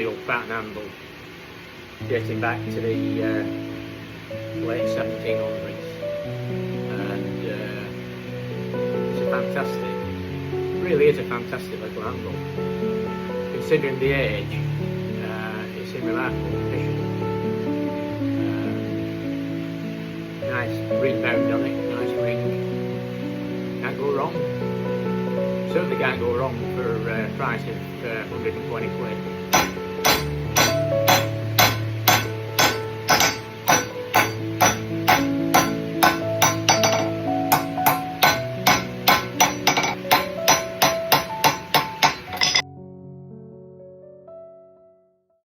old pattern Anvil, dating back to the late 1700s, and it's a fantastic, really is a fantastic little Anvil. Considering the age, it's in remarkable condition. Nice rebound on it, nice ring, can't go wrong. Certainly can't go wrong for a price of 120 quid.